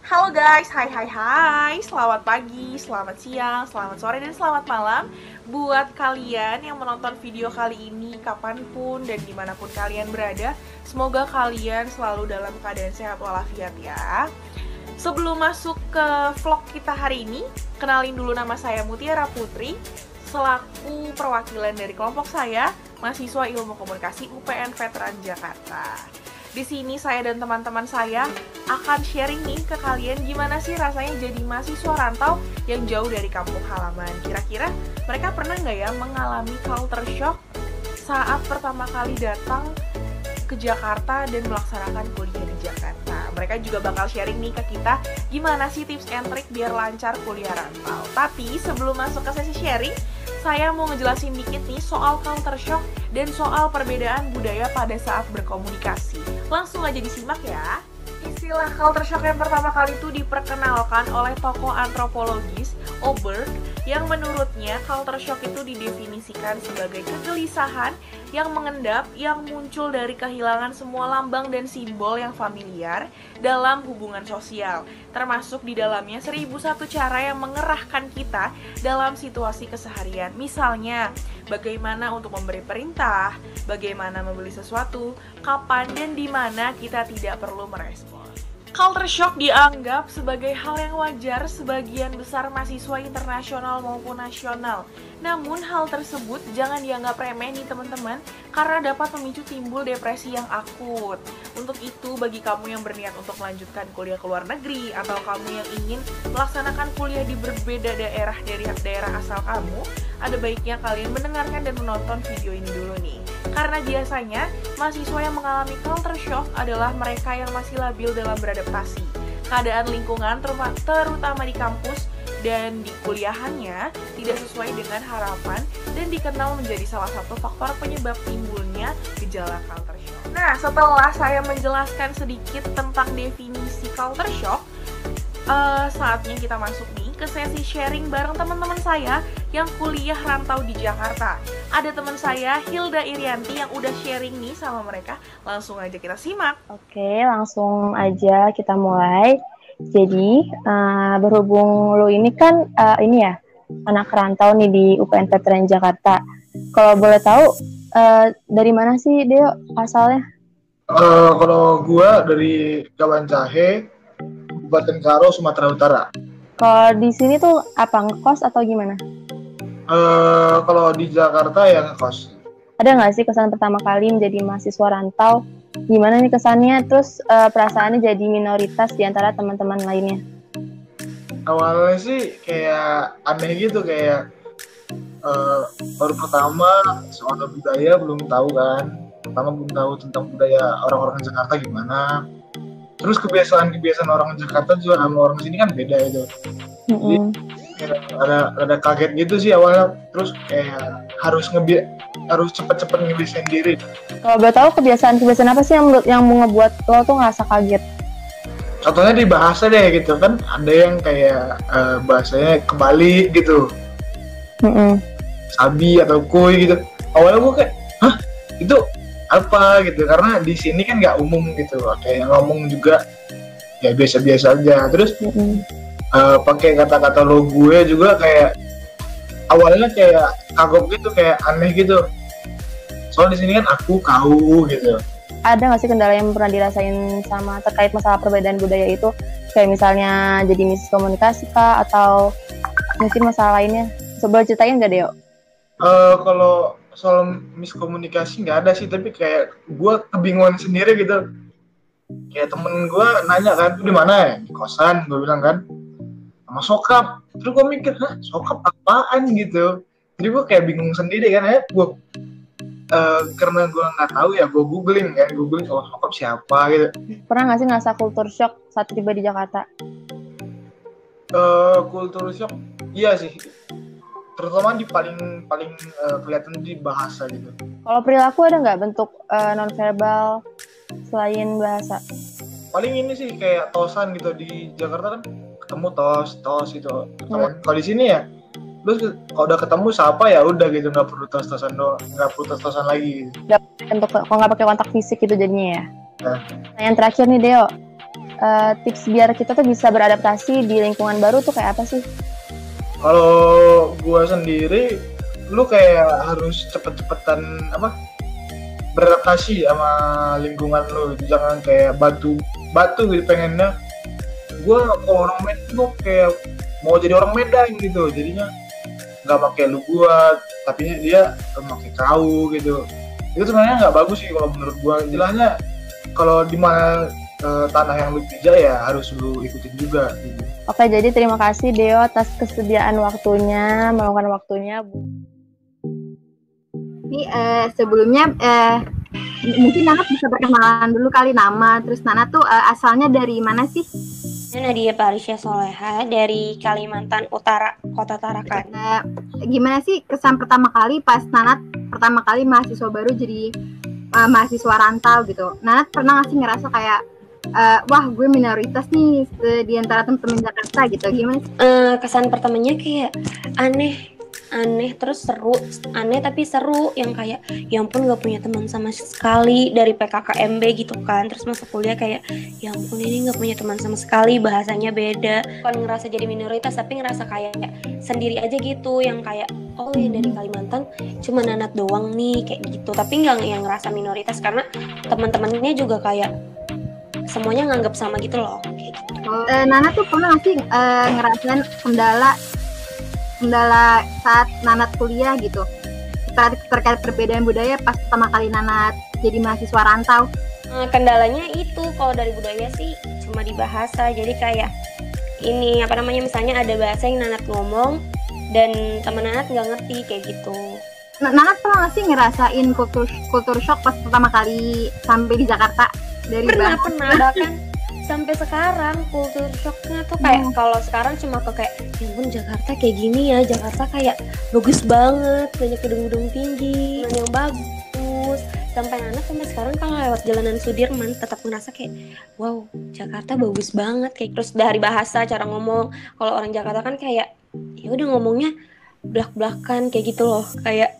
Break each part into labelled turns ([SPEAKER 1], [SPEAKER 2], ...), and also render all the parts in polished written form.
[SPEAKER 1] Halo guys, hai, selamat pagi, selamat siang, selamat sore, dan selamat malam buat kalian yang menonton video kali ini kapanpun dan dimanapun kalian berada. Semoga kalian selalu dalam keadaan sehat walafiat ya. Sebelum masuk ke vlog kita hari ini, kenalin dulu nama saya Mutiara Putri, selaku perwakilan dari kelompok saya, mahasiswa Ilmu Komunikasi UPN Veteran Jakarta. Di sini saya dan teman-teman saya akan sharing nih ke kalian gimana sih rasanya jadi mahasiswa rantau yang jauh dari kampung halaman. Kira-kira mereka pernah nggak ya mengalami culture shock saat pertama kali datang ke Jakarta dan melaksanakan kuliah di Jakarta. Mereka juga bakal sharing nih ke kita gimana sih tips and trick biar lancar kuliah rantau. Tapi sebelum masuk ke sesi sharing, saya mau ngejelasin dikit nih soal culture shock dan soal perbedaan budaya pada saat berkomunikasi. Langsung aja disimak ya. Istilah culture shock yang pertama kali itu diperkenalkan oleh tokoh antropologis Oberg, yang menurutnya culture shock itu didefinisikan sebagai kegelisahan yang mengendap yang muncul dari kehilangan semua lambang dan simbol yang familiar dalam hubungan sosial, termasuk di dalamnya 1001 cara yang mengerahkan kita dalam situasi keseharian. Misalnya, bagaimana untuk memberi perintah, bagaimana membeli sesuatu, kapan dan di mana kita tidak perlu merespon. Culture shock dianggap sebagai hal yang wajar sebagian besar mahasiswa internasional maupun nasional. Namun hal tersebut jangan dianggap remeh nih teman-teman, karena dapat memicu timbul depresi yang akut. Untuk itu, bagi kamu yang berniat untuk melanjutkan kuliah ke luar negeri, atau kamu yang ingin melaksanakan kuliah di berbeda daerah dari daerah asal kamu, ada baiknya kalian mendengarkan dan menonton video ini dulu nih. Karena biasanya, mahasiswa yang mengalami culture shock adalah mereka yang masih labil dalam beradaptasi. Keadaan lingkungan, terutama di kampus dan di kuliahannya, tidak sesuai dengan harapan dan dikenal menjadi salah satu faktor penyebab timbulnya gejala culture shock. Nah, setelah saya menjelaskan sedikit tentang definisi culture shock, saatnya kita masuk nih ke sesi sharing bareng teman-teman saya yang kuliah rantau di Jakarta. Ada teman saya, Hilda Irianti, yang udah sharing nih sama mereka. Langsung aja kita simak.
[SPEAKER 2] Oke, langsung aja kita mulai. Jadi, berhubung lo ini kan ini ya, anak rantau nih di UPN Veteran Jakarta. Kalau boleh tahu, dari mana sih Deo asalnya?
[SPEAKER 3] Kalau gua dari Kabanjahe, Kabupaten Karo, Sumatera Utara.
[SPEAKER 2] Kalau di sini tuh apa, ngekos atau gimana?
[SPEAKER 3] Kalau di Jakarta ya ngekos.
[SPEAKER 2] Ada nggak sih kesan pertama kali menjadi mahasiswa rantau? Gimana nih kesannya? Terus perasaannya jadi minoritas di antara teman-teman lainnya?
[SPEAKER 3] Awalnya sih kayak aneh gitu, kayak baru pertama soal budaya belum tahu kan. Pertama belum tahu tentang budaya orang-orang Jakarta gimana. Terus kebiasaan orang Jakarta juga sama orang sini kan beda itu. Jadi ada kaget gitu sih awalnya. Terus kayak harus cepet-cepet ngebiasain diri.
[SPEAKER 2] Kalau boleh tahu kebiasaan apa sih yang ngebuat lo tuh ngerasa kaget?
[SPEAKER 3] Contohnya di bahasa deh gitu kan, ada yang kayak bahasanya kebalik gitu. Sabi atau kuy gitu. Awalnya gue kayak, hah? Itu apa gitu, karena di sini kan nggak umum gitu, kayak ngomong juga ya biasa-biasa aja. Terus pakai kata-kata lo gue juga kayak awalnya kayak kagok gitu, kayak aneh gitu. Soalnya di sini kan aku, kau gitu.
[SPEAKER 2] Ada nggak sih kendala yang pernah dirasain sama terkait masalah perbedaan budaya itu? Kayak misalnya jadi miskomunikasi kah, atau mungkin masalah lainnya? Coba ceritain nggak Deo?
[SPEAKER 3] Kalau soal miskomunikasi nggak ada sih, tapi kayak gue kebingungan sendiri gitu. Kayak temen gue nanya kan, di mana ya? Di kosan, gue bilang kan, sama sokap. Terus gue mikir, hah, sokap apaan gitu. Jadi gue kayak bingung sendiri kan, karena gue nggak tahu ya, gue googling oh sokap siapa gitu.
[SPEAKER 2] Pernah nggak sih ngerasa culture shock saat tiba di Jakarta?
[SPEAKER 3] Culture shock, iya sih. Terutama di paling kelihatan di bahasa gitu.
[SPEAKER 2] Kalau perilaku ada nggak bentuk nonverbal selain bahasa?
[SPEAKER 3] Paling ini sih kayak tosan gitu, di Jakarta kan ketemu tos gitu. Kalau di sini ya, terus kalau udah ketemu siapa ya udah gitu, nggak perlu tos-tosan lagi.
[SPEAKER 2] Nggak bentuk, kalau nggak pakai kontak fisik gitu jadinya ya.
[SPEAKER 3] Nah,
[SPEAKER 2] Yang terakhir nih Deo, tips biar kita tuh bisa beradaptasi di lingkungan baru tuh kayak apa sih?
[SPEAKER 3] Kalau gua sendiri, lu kayak harus cepet-cepetan beradaptasi sama lingkungan lu. Jangan kayak batu gitu pengennya. Gua kalau orang Medan gua kayak mau jadi orang Medan gitu. Jadinya nggak pakai lu gua, tapi dia pakai kau gitu. Itu sebenarnya nggak bagus sih kalau menurut gua. Istilahnya kalau di mana tanah yang lu pijak ya harus lu ikutin juga gitu.
[SPEAKER 2] Oke, jadi terima kasih Deo atas kesediaan waktunya, meluangkan waktunya.
[SPEAKER 4] Ini sebelumnya mungkin Nana bisa perkenalan dulu kali nama, terus Nana tuh asalnya dari mana sih?
[SPEAKER 5] Nadia Parisya Soleha dari Kalimantan Utara, Kota Tarakan.
[SPEAKER 4] Gimana sih kesan pertama kali pas Nana pertama kali mahasiswa baru jadi mahasiswa rantau gitu? Nana pernah nggak sih ngerasa kayak wah gue minoritas nih di antara teman-teman Jakarta gitu, gimana sih?
[SPEAKER 5] Kesan pertamanya kayak aneh terus seru, aneh tapi seru, yang kayak ya ampun gak punya teman sama sekali dari PKKMB gitu kan. Terus masuk kuliah kayak ya ampun ini gak punya teman sama sekali, bahasanya beda. Bukan ngerasa jadi minoritas tapi ngerasa kayak sendiri aja gitu, yang kayak oh ya dari Kalimantan cuma Nanat doang nih kayak gitu. Tapi gak yang ngerasa minoritas karena teman-temannya juga kayak semuanya nganggap sama gitu loh kayak gitu.
[SPEAKER 4] Nana tuh pernah nggak sih ngerasain kendala saat Nanat kuliah gitu terkait perbedaan budaya pas pertama kali Nanat jadi mahasiswa rantau?
[SPEAKER 5] Kendalanya itu kalau dari budaya sih cuma di bahasa. Jadi kayak ini misalnya ada bahasa yang Nanat ngomong dan teman Nanat nggak ngerti kayak gitu.
[SPEAKER 4] Nanat pernah nggak sih ngerasain kultur shock pas pertama kali sampai di Jakarta?
[SPEAKER 5] Pernah bahkan sampai sekarang kultur shocknya tuh kayak kalau sekarang cuma kayak ya ampun Jakarta kayak gini ya, Jakarta kayak bagus banget, banyak gedung-gedung tinggi yang bagus. Sampai sekarang kalau lewat jalanan Sudirman tetap merasa kayak wow Jakarta bagus banget kayak. Terus dari bahasa, cara ngomong, kalau orang Jakarta kan kayak ya udah ngomongnya blak-blakan kayak gitu loh, kayak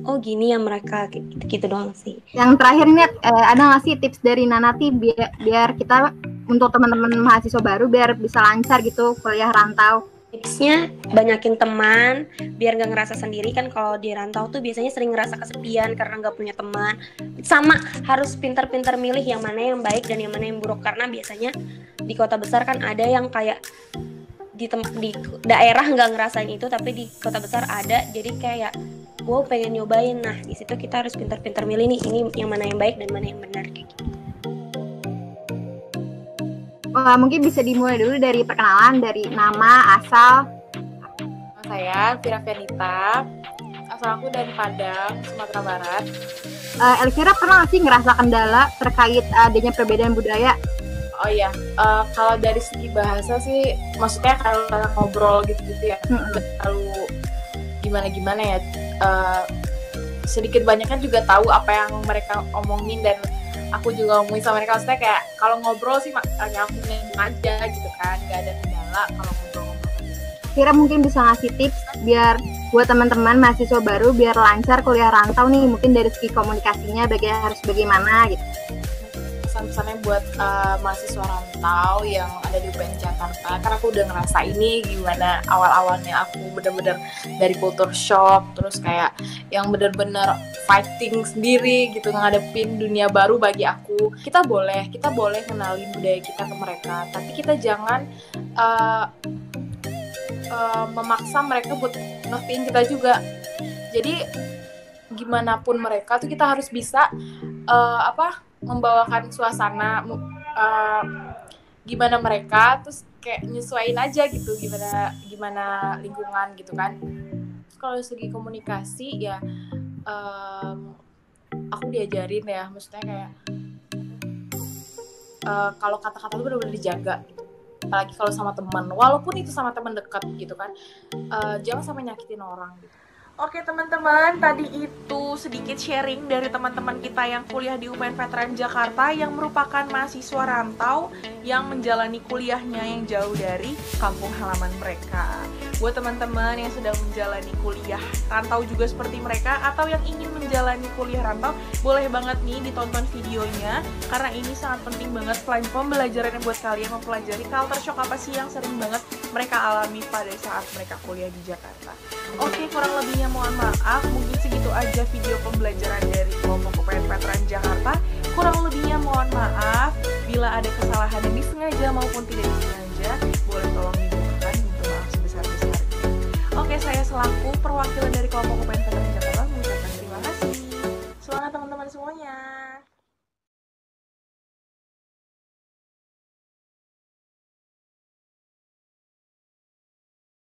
[SPEAKER 5] oh gini ya mereka gitu doang sih.
[SPEAKER 4] Yang terakhir nih ada nggak sih tips dari Nanati biar kita untuk teman-teman mahasiswa baru biar bisa lancar gitu kuliah rantau?
[SPEAKER 5] Tipsnya banyakin teman biar nggak ngerasa sendiri kan. Kalau di rantau tuh biasanya sering ngerasa kesepian karena nggak punya teman. Sama harus pintar-pintar milih yang mana yang baik dan yang mana yang buruk, karena biasanya di kota besar kan ada yang kayak di daerah nggak ngerasain itu tapi di kota besar ada, jadi kayak wow pengen nyobain. Nah di situ kita harus pintar-pintar milih nih ini yang mana yang baik dan mana yang benar kayak gitu.
[SPEAKER 4] Mungkin bisa dimulai dulu dari perkenalan, dari nama, asal.
[SPEAKER 1] Saya Vira Fenita, asal aku dari Padang, Sumatera Barat.
[SPEAKER 4] Elvira pernah nggak sih ngerasa kendala terkait adanya perbedaan budaya?
[SPEAKER 1] Oh iya, kalau dari segi bahasa sih, maksudnya kalau ngobrol gitu-gitu ya, nggak terlalu gimana-gimana ya. Sedikit banyaknya juga tahu apa yang mereka omongin dan aku juga ngomongin sama mereka. Maksudnya kayak kalau ngobrol sih nyambung aja gitu kan, nggak ada kendala kalau ngobrol-ngobrol.
[SPEAKER 4] Kira mungkin bisa ngasih tips biar buat teman-teman mahasiswa baru biar lancar kuliah rantau nih, mungkin dari segi komunikasinya harus bagaimana gitu.
[SPEAKER 1] Pesan-pesannya buat mahasiswa rantau yang ada di UPN Jakarta, karena aku udah ngerasa ini gimana awal-awalnya aku bener-bener dari culture shock, terus kayak yang bener-bener fighting sendiri gitu ngadepin dunia baru bagi aku. Kita boleh kenalin budaya kita ke mereka, tapi kita jangan memaksa mereka buat ngertiin kita juga. Jadi gimana pun mereka tuh kita harus bisa membawakan suasana gimana mereka, terus kayak nyesuaiin aja gitu gimana lingkungan gitu kan. Kalau segi komunikasi ya aku diajarin ya, maksudnya kayak kalau kata-kata itu benar-benar dijaga gitu. Apalagi kalau sama teman, walaupun itu sama teman dekat gitu kan, jangan sampai nyakitin orang gitu. Oke teman-teman, tadi itu sedikit sharing dari teman-teman kita yang kuliah di UPN Veteran Jakarta yang merupakan mahasiswa rantau yang menjalani kuliahnya yang jauh dari kampung halaman mereka. buat teman-teman yang sedang menjalani kuliah rantau juga seperti mereka, atau yang ingin menjalani kuliah rantau, boleh banget nih ditonton videonya, karena ini sangat penting banget selain pembelajaran yang buat kalian mempelajari culture shock apa sih yang sering banget mereka alami pada saat mereka kuliah di Jakarta. Oke, kurang lebihnya mohon maaf, mungkin segitu aja video pembelajaran dari kelompok UPN Veteran Jakarta. Kurang lebihnya mohon maaf, bila ada kesalahan yang disengaja maupun tidak disengaja, boleh tolong dibuka. Oke, saya selaku perwakilan dari kelompok UPN Veteran